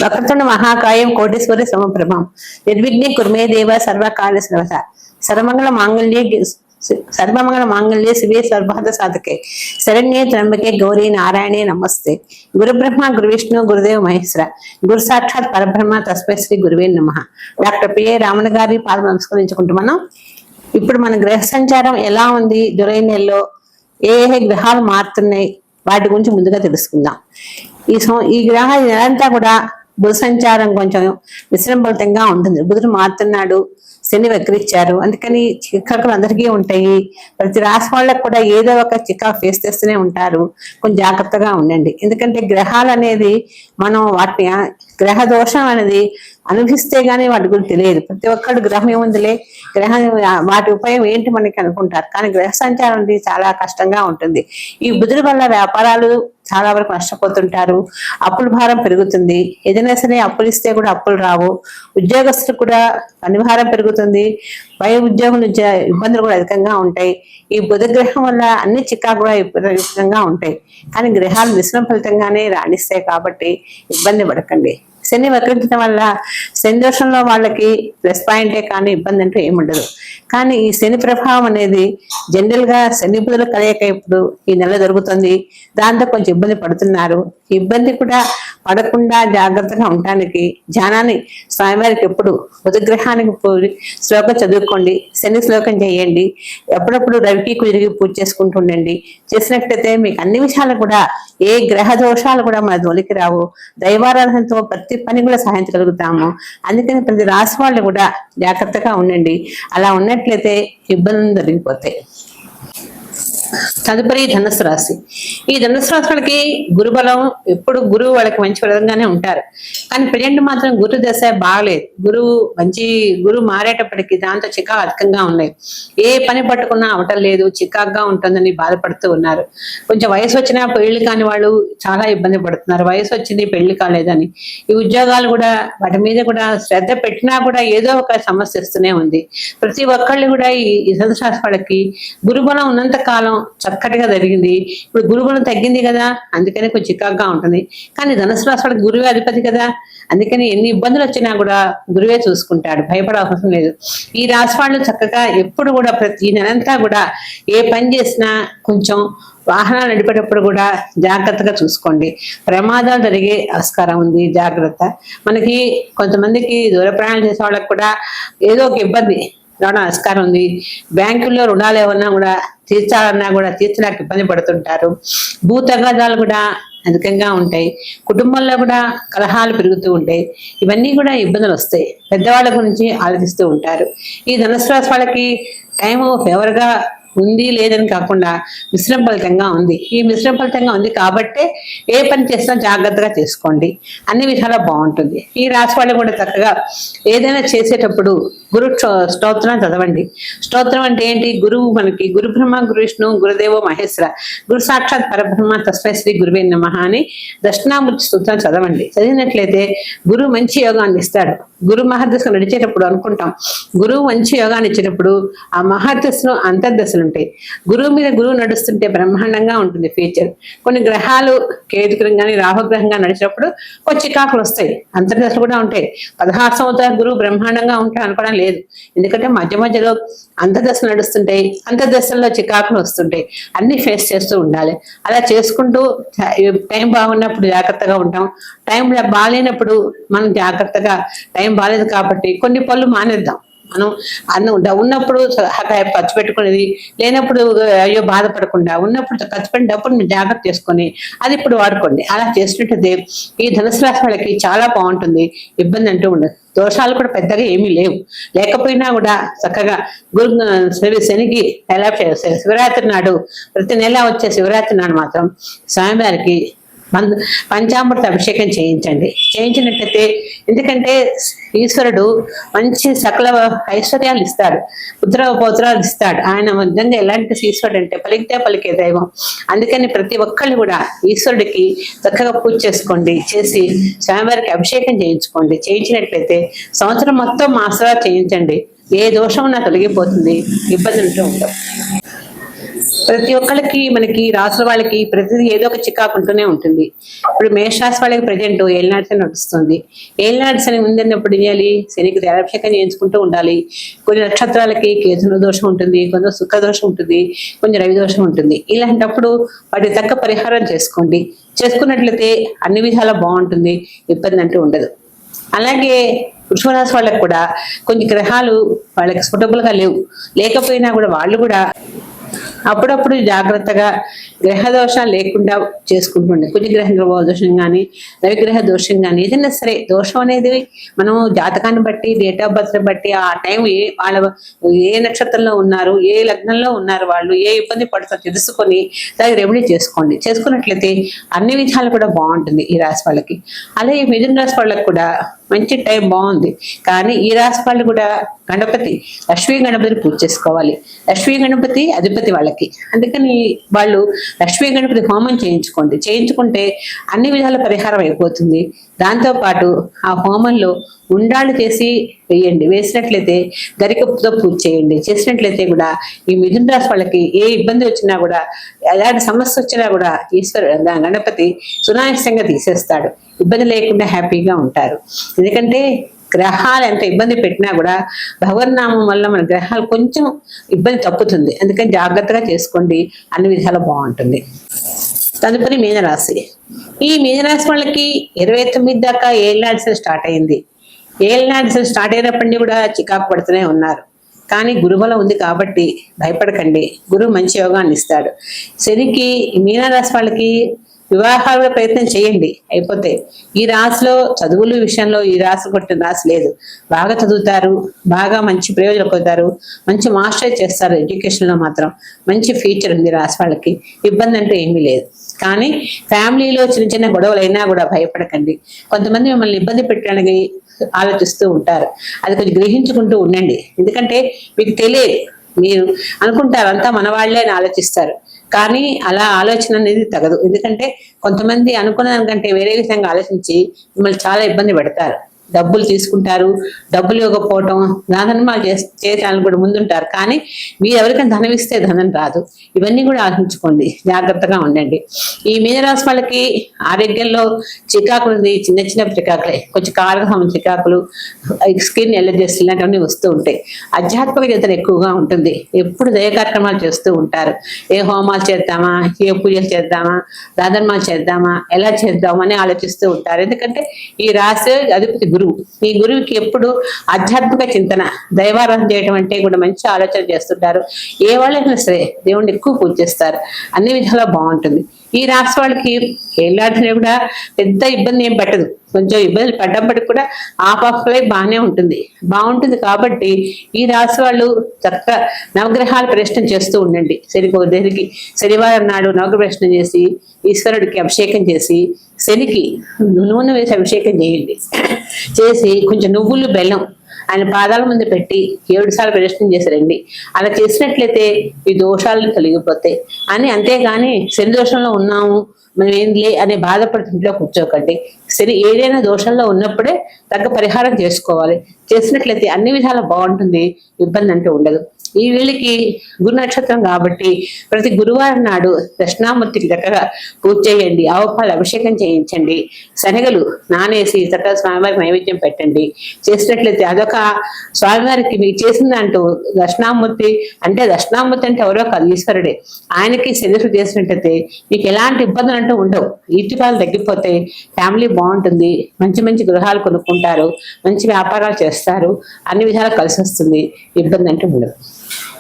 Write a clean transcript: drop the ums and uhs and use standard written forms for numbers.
వక్రతుండ మహాకాయం కోటేశ్వరి సమప్రభం నిర్విఘ్నే కుర్మే దేవ సర్వకార్య సర్వత సర్వమంగళ మాంగళ్యే శివే సర్వార్థ సాధకే శరణ్యే త్రంబకే గౌరీ నారాయణే నమస్తే. గురు బ్రహ్మ గురు విష్ణు గురుదేవ మహేశ్వర గురు సాక్షాత్ పరబ్రహ్మ తస్మై శ్రీ గురువే నమః. డాక్టర్ పిఏ రామణ గారి పాదం నమస్కరించుకుంటూ మనం ఇప్పుడు మన గ్రహ సంచారం ఎలా ఉంది, జూలై నెలలో ఏ గ్రహాలు మారుతున్నాయి వాటి గురించి ముందుగా తెలుసుకుందాం. ఈ గ్రహ నెలంతా కూడా బుధ సంచారం కొంచెం విశ్రంభరితంగా ఉంటుంది. బుధుడు మారుతున్నాడు, శని వక్రించారు, అందుకని చికాకులు అందరికీ ఉంటాయి. ప్రతి రాశి వాళ్ళకు కూడా ఏదో ఒక చికాకు ఫేస్ చేస్తూనే ఉంటారు. కొంచెం జాగ్రత్తగా ఉండండి. ఎందుకంటే గ్రహాలు అనేది మనం వాటిని గ్రహ దోషం అనేది అనుభవిస్తే గానీ వాటి గురించి తెలియదు. ప్రతి ఒక్కరు గ్రహం ఏముందిలే, గ్రహం వాటి ఉపయోగం ఏంటి మనకి అనుకుంటారు. కానీ గ్రహ సంచారం అనేది చాలా కష్టంగా ఉంటుంది. ఈ బుధుడి వల్ల వ్యాపారాలు చాలా వరకు నష్టపోతుంటారు. అప్పుల భారం పెరుగుతుంది. ఏదైనా సరే అప్పులు ఇస్తే కూడా అప్పులు రావు. ఉద్యోగస్తులు కూడా పని భారం పెరుగుతుంది. పై ఉద్యోగుల ఇబ్బందులు కూడా అధికంగా ఉంటాయి. ఈ బుధ గ్రహం వల్ల అన్ని చికాకు కూడా విపరీతంగా ఉంటాయి. కానీ గ్రహాలు మిశ్రమ ఫలితంగానే రాణిస్తాయి కాబట్టి ఇబ్బంది పడకండి. శని వక్రించడం వల్ల శని దోషంలో వాళ్ళకి ప్లస్ పాయింటే కానీ ఇబ్బంది అంటూ ఏముండదు. కానీ ఈ శని ప్రభావం అనేది జనరల్ గా శని బుధుల కలయిక ఇప్పుడు ఈ నెల జరుగుతుంది. దాంతో కొంచెం ఇబ్బంది పడుతున్నారు. ఇబ్బంది కూడా పడకుండా జాగ్రత్తగా ఉండటానికి ధ్యానాన్ని స్వామివారికి ఎప్పుడు బుధగ్రహానికి శ్లోకం చదువుకోండి, శని శ్లోకం చేయండి. ఎప్పుడప్పుడు రవికి కుదిరిగి పూజ చేసుకుంటూ ఉండండి. చేసినట్లయితే మీకు అన్ని విషయాలు కూడా ఏ గ్రహ దోషాలు కూడా మన జోలికి రావు. దైవారాధనతో ప్రతి పని కూడా సాధించగలుగుతాము. అందుకని ప్రతి రాశి వాళ్ళు కూడా జాగ్రత్తగా ఉండండి. అలా ఉన్నట్లయితే ఇబ్బందులు జరిగిపోతాయి. తదుపరి ధనుసు రాశి. ఈ ధనుసు రాశి వాళ్ళకి గురుబలం ఎప్పుడు గురువు వాళ్ళకి మంచి విధంగానే ఉంటారు. కానీ ప్రజెంట్ మాత్రం గురు దశ బాగలేదు. గురువు మారేటప్పటికి దాంతో చికాకు అధికంగా ఉన్నాయి. ఏ పని పట్టుకున్నా అవటం లేదు, చికాకుగా ఉంటుందని బాధపడుతూ ఉన్నారు. కొంచెం వయసు వచ్చినా పెళ్లి కాని వాళ్ళు చాలా ఇబ్బంది పడుతున్నారు. వయసు వచ్చింది పెళ్లి కాలేదని. ఈ ఉద్యోగాలు కూడా వాటి మీద కూడా శ్రద్ధ పెట్టినా కూడా ఏదో ఒక సమస్య వస్తూనే ఉంది. ప్రతి ఒక్కళ్ళు కూడా ఈ ధనుసు రాశి వాళ్ళకి గురుబలం ఉన్నంత కాలం చక్కటిగా జరిగింది. ఇప్పుడు గురుబలం తగ్గింది కదా, అందుకని కొంచెం చికాకుగా ఉంటుంది. కానీ ధనుసు రాశి వాళ్ళకి గురువే అధిపతి కదా, అందుకని ఎన్ని ఇబ్బందులు వచ్చినా కూడా గురువే చూసుకుంటాడు, భయపడే అవసరం లేదు. ఈ రాశి వాళ్ళు చక్కగా ఎప్పుడు కూడా ప్రతి నెలంతా కూడా ఏ పని చేసినా కొంచెం వాహనాలు నడిపేటప్పుడు కూడా జాగ్రత్తగా చూసుకోండి. ప్రమాదాలు జరిగే ఆస్కారం ఉంది, జాగ్రత్త. మనకి కొంతమందికి దూర ప్రయాణం చేసే వాళ్ళకి కూడా ఏదో ఒక ఇబ్బంది రావడం ఆస్కారం ఉంది. బ్యాంకుల్లో రుణాలు ఏమన్నా కూడా తీర్చాలన్నా కూడా తీర్చడానికి ఇబ్బంది పడుతుంటారు. భూ తగాదాలు కూడా అధికంగా ఉంటాయి. కుటుంబంలో కూడా కలహాలు పెరుగుతూ ఉంటాయి. ఇవన్నీ కూడా ఇబ్బందులు వస్తాయి. పెద్దవాళ్ళ గురించి ఆలోచిస్తూ ఉంటారు. ఈ ధనుసు రాశి వాళ్ళకి టైము ఫేవర్గా ఉంది లేదని కాకుండా మిశ్రమ ఫలితంగా ఉంది. ఈ మిశ్రమ ఫలితంగా ఉంది కాబట్టే ఏ పని చేసినా జాగ్రత్తగా చేసుకోండి, అన్ని విధాలా బాగుంటుంది. ఈ రాశి వాళ్ళు కూడా చక్కగా ఏదైనా చేసేటప్పుడు గురు స్తోత్రం చదవండి. స్తోత్రం అంటే ఏంటి? గురువు మనకి గురు బ్రహ్మ గురు విష్ణు గురుదేవో మహేశ్వర గురు సాక్షాత్ పరబ్రహ్మ తస్మై శ్రీ గురువే నమః అని దక్షిణామూర్తి స్తోత్రం చదవండి. చదివినట్లయితే గురువు మంచి యోగాన్ని ఇస్తాడు. గురు మహర్దశ నడిచేటప్పుడు అనుకుంటాం, గురువు మంచి యోగాన్ని ఇచ్చినప్పుడు ఆ మహర్దశలో అంతర్దశలు ఉంటాయి. గురువు మీద గురువు నడుస్తుంటే బ్రహ్మాండంగా ఉంటుంది ఫ్యూచర్. కొన్ని గ్రహాలు కేతుగ్రహంగా రాహుగ్రహంగా నడిచినప్పుడు కొన్ని చికాకులు వస్తాయి. అంతర్దశలు కూడా ఉంటాయి. 16 సంవత్సరాలు గురువు బ్రహ్మాండంగా ఉంటాయి అనుకోవడం లేదు. ఎందుకంటే మధ్య మధ్యలో అంతర్దశలు నడుస్తుంటాయి, అంతర్దశల్లో చికాకులు వస్తుంటాయి. అన్ని ఫేస్ చేస్తూ ఉండాలి. అలా చేసుకుంటూ టైం బాగున్నప్పుడు జాగ్రత్తగా ఉంటాం, టైం బాగాలేనప్పుడు మనం జాగ్రత్తగా టైం బాగాలేదు కాబట్టి కొన్ని పనులు మానేద్దాం. మనం ఉన్నప్పుడు ఖర్చు పెట్టుకునేది, లేనప్పుడు అయ్యో బాధపడకుండా ఉన్నప్పుడు ఖర్చు పెట్టిన డబ్బును జాగ్రత్త చేసుకొని అది ఇప్పుడు వాడుకోండి. అలా చేసినట్టయితే ఈ ధనుసు రాశి వాళ్ళకి చాలా బాగుంటుంది. ఇబ్బంది అంటూ ఉండదు. దోషాలు కూడా పెద్దగా ఏమీ లేవు. లేకపోయినా కూడా చక్కగా శనికి ఎలా శివరాత్రి నాడు, ప్రతి నెల వచ్చే శివరాత్రి నాడు మాత్రం స్వామివారికి పంచామృత అభిషేకం చేయించినట్టయితే, ఎందుకంటే ఈశ్వరుడు మంచి సకల ఐశ్వర్యాలు ఇస్తాడు, పుత్ర పౌత్రాలు ఇస్తాడు. ఆయన నిజంగా ఎలాంటి ఈశ్వరుడు అంటే పలికితే పలికే దైవం. అందుకని ప్రతి ఒక్కళ్ళు కూడా ఈశ్వరుడికి చక్కగా పూజ చేసుకోండి, చేసి స్వామివారికి అభిషేకం చేయించినట్లయితే సంవత్సరం మొత్తం మాసరా చేయించండి. ఏ దోషం నాకు తొలగిపోతుంది, ఇబ్బందులు ఉండవు. ప్రతి ఒక్కరికి మనకి రాసుల వాళ్ళకి ప్రతిదీ ఏదో ఒక చికాకు ఉంటూనే ఉంటుంది. ఇప్పుడు మేషరాశి వాళ్ళకి ప్రజెంట్ ఏలినాటి శని నడుస్తుంది. ఏలినాటి శని ఉందన్నప్పుడు చేయాలి, శనికి తైలాభిషేకం చేయించుకుంటూ ఉండాలి. కొన్ని నక్షత్రాలకి కేతు దోషం ఉంటుంది, కొంచెం శుక్ర దోషం ఉంటుంది, కొంచెం రవి దోషం ఉంటుంది. ఇలాంటప్పుడు వాటి తగ్గ పరిహారం చేసుకోండి. చేసుకున్నట్లయితే అన్ని విధాలా బాగుంటుంది, ఇబ్బంది అంటూ ఉండదు. అలాగే వృషభరాశి వాళ్ళకి కూడా కొన్ని గ్రహాలు వాళ్ళకి సూటబుల్ గా లేకపోయినా కూడా వాళ్ళు కూడా అప్పుడప్పుడు జాగ్రత్తగా గ్రహ దోషాలు లేకుండా చేసుకుంటుండే. కుజగ్రహ దోషం కానీ రవిగ్రహ దోషం కానీ ఏదైనా సరే దోషం అనేది మనం జాతకాన్ని బట్టి డేట్ ఆఫ్ బర్త్ బట్టి ఆ టైం వాళ్ళ ఏ నక్షత్రంలో ఉన్నారు, ఏ లగ్నంలో ఉన్నారు, వాళ్ళు ఏ ఇబ్బంది పడుతారో తెలుసుకొని దానికి రెమెడీ చేసుకోండి. చేసుకున్నట్లయితే అన్ని విధాలు కూడా బాగుంటుంది ఈ రాశి వాళ్ళకి. అలాగే మిథున రాశి వాళ్ళకి కూడా మంచి టైం బాగుంది. కానీ ఈ రాశి వాళ్ళు కూడా గణపతి లక్ష్మీ గణపతిని పూజ చేసుకోవాలి. లక్ష్మీ గణపతి అధిపతి వాళ్ళకి, అందుకని వాళ్ళు లక్ష్మీ గణపతి హోమం చేయించుకుంటే అన్ని విధాల పరిహారం అయిపోతుంది. దాంతో పాటు ఆ హోమంలో ఉండాళ్ళు చేసి వేయండి. వేసినట్లయితే గరికతో పూజ చేయండి. చేసినట్లయితే కూడా ఈ మిథున రాశి వాళ్ళకి ఏ ఇబ్బంది వచ్చినా కూడా, ఎలాంటి సమస్య వచ్చినా కూడా గణపతి సునాయాసంగా తీసేస్తాడు. ఇబ్బంది లేకుండా హ్యాపీగా ఉంటారు. ఎందుకంటే గ్రహాలు ఎంత ఇబ్బంది పెట్టినా కూడా భగవన్నామం వల్ల మన గ్రహాలు కొంచెం ఇబ్బంది తప్పుతుంది. అందుకని జాగ్రత్తగా చేసుకోండి, అన్ని విధాలు బాగుంటుంది. తదుపరి మీనరాశి. ఈ మీనరాశి వాళ్ళకి 29 దాకా ఏళ్ళనాటి స్టార్ట్ అయింది. ఏళ్ళనాటి స్టార్ట్ అయినప్పటినీ కూడా చికాకు పడుతూనే ఉన్నారు. కానీ గురుబలం ఉంది కాబట్టి భయపడకండి, గురువు మంచి యోగాన్ని ఇస్తాడు. శనికి మీనరాశి వాళ్ళకి వివాహాల ప్రయత్నం చేయండి, అయిపోతే. ఈ రాశిలో చదువుల విషయంలో ఈ రాశి కొట్టిన రాశి లేదు. బాగా చదువుతారు, బాగా మంచి ప్రయోజనం పొందుతారు, మంచి మాస్టర్ చేస్తారు. ఎడ్యుకేషన్ లో మాత్రం మంచి ఫ్యూచర్ ఉంది రాశి వాళ్ళకి. ఇబ్బంది అంటూ ఏమీ లేదు. కానీ ఫ్యామిలీలో చిన్న చిన్న గొడవలు అయినా కూడా భయపడకండి. కొంతమంది మిమ్మల్ని ఇబ్బంది పెట్టడానికి ఆలోచిస్తూ ఉంటారు, అది కొంచెం గ్రహించుకుంటూ ఉండండి. ఎందుకంటే మీకు తెలియదు, మీరు అనుకుంటారు అంతా మన వాళ్ళే అని ఆలోచిస్తారు. కానీ అలా ఆలోచన అనేది తగదు. ఎందుకంటే కొంతమంది అనుకున్న దానికంటే వేరే విధంగా ఆలోచించి మిమ్మల్ని చాలా ఇబ్బంది పెడతారు. డబ్బులు తీసుకుంటారు, డబ్బులు ఇవ్వకపోవటం, ధనమాలు చేయటానికి కూడా ముందుంటారు. కానీ మీరు ఎవరికైనా ధనం ఇస్తే ధనం రాదు. ఇవన్నీ కూడా ఆలోచించుకోండి, జాగ్రత్తగా ఉండండి. ఈ మీనరాశి వాళ్ళకి ఆరోగ్యంలో చికాకులు ఉంది, చిన్న చిన్న చికాకులే, కొంచెం కారకం చికాకులు, స్కిన్ ఎలర్జీస్ ఇలాంటివన్నీ వస్తూ ఉంటాయి. ఆధ్యాత్మిక చింతన ఎక్కువగా ఉంటుంది. ఎప్పుడు దయ కార్యక్రమాలు చేస్తూ ఉంటారు. ఏ హోమాలు చేద్దామా, ఏ పూజలు చేద్దామా, దానధర్మాలు చేద్దామా, ఎలా చేద్దామా అని ఆలోచిస్తూ ఉంటారు. ఎందుకంటే ఈ రాశి అధిపతి గురువు. ఈ గురువుకి ఎప్పుడు ఆధ్యాత్మిక చింతన, దైవారాధన చేయడం అంటే కూడా మంచి ఆలోచన చేస్తుంటారు. ఏ వాళ్ళైనా సరే దేవుణ్ణి ఎక్కువ పూజ చేస్తారు. అన్ని విధాలా బాగుంటుంది. ఈ రాశి వాళ్ళకి ఏళ్ళాడినా కూడా పెద్ద ఇబ్బంది ఏం పెట్టదు. కొంచెం ఇబ్బందులు పడ్డప్పటికి కూడా ఆ పక్కలే బాగుంటుంది. కాబట్టి ఈ రాశి వాళ్ళు చక్కగా నవగ్రహాలు ప్రదర్శన చేస్తూ ఉండండి. శనికి శనివారం నాడు నవగ్రహ ప్రదర్శన చేసి ఈశ్వరుడికి అభిషేకం చేసి శనికి నూనె వేసి అభిషేకం చేయండి. చేసి కొంచెం నువ్వులు బెల్లం ఆయన పాదాల ముందు పెట్టి 7 సార్లు ప్రదర్శన చేశారండి. అలా చేసినట్లయితే ఈ దోషాలు తొలగిపోతాయి అని. అంతేగాని శని దోషంలో ఉన్నాము మనం ఏంలే అనే బాధపడుతుంట్లో కూర్చోకండి. శని ఏదైనా దోషంలో ఉన్నప్పుడే తగ్గ పరిహారం చేసుకోవాలి. చేసినట్లయితే అన్ని విధాలా బాగుంటుంది, ఇబ్బంది అంటూ ఉండదు. ఈ వీళ్ళకి గురు నక్షత్రం కాబట్టి ప్రతి గురువారం నాడు దక్షిణామూర్తికి చక్కగా పూజ చేయండి, ఆవుపాలు అభిషేకం చేయించండి, శనగలు నానేసి చక్కగా స్వామివారికి నైవేద్యం పెట్టండి. చేసినట్లయితే అదొక స్వామివారికి మీకు చేసిన దాంట్లో దక్షిణామూర్తి అంటే ఎవరో కాదు, ఈశ్వరుడే. ఆయనకి శనిశ్వరు చేసినట్లయితే మీకు ఎలాంటి ఇబ్బందులు అంటూ ఉండవు. ఈటిపాలు తగ్గిపోతే ఫ్యామిలీ బాగుంటుంది, మంచి మంచి గృహాలు కొనుక్కుంటారు, మంచి వ్యాపారాలు చేస్తారు, అన్ని విధాలు కలిసి వస్తుంది, ఇబ్బంది అంటే ఉండదు.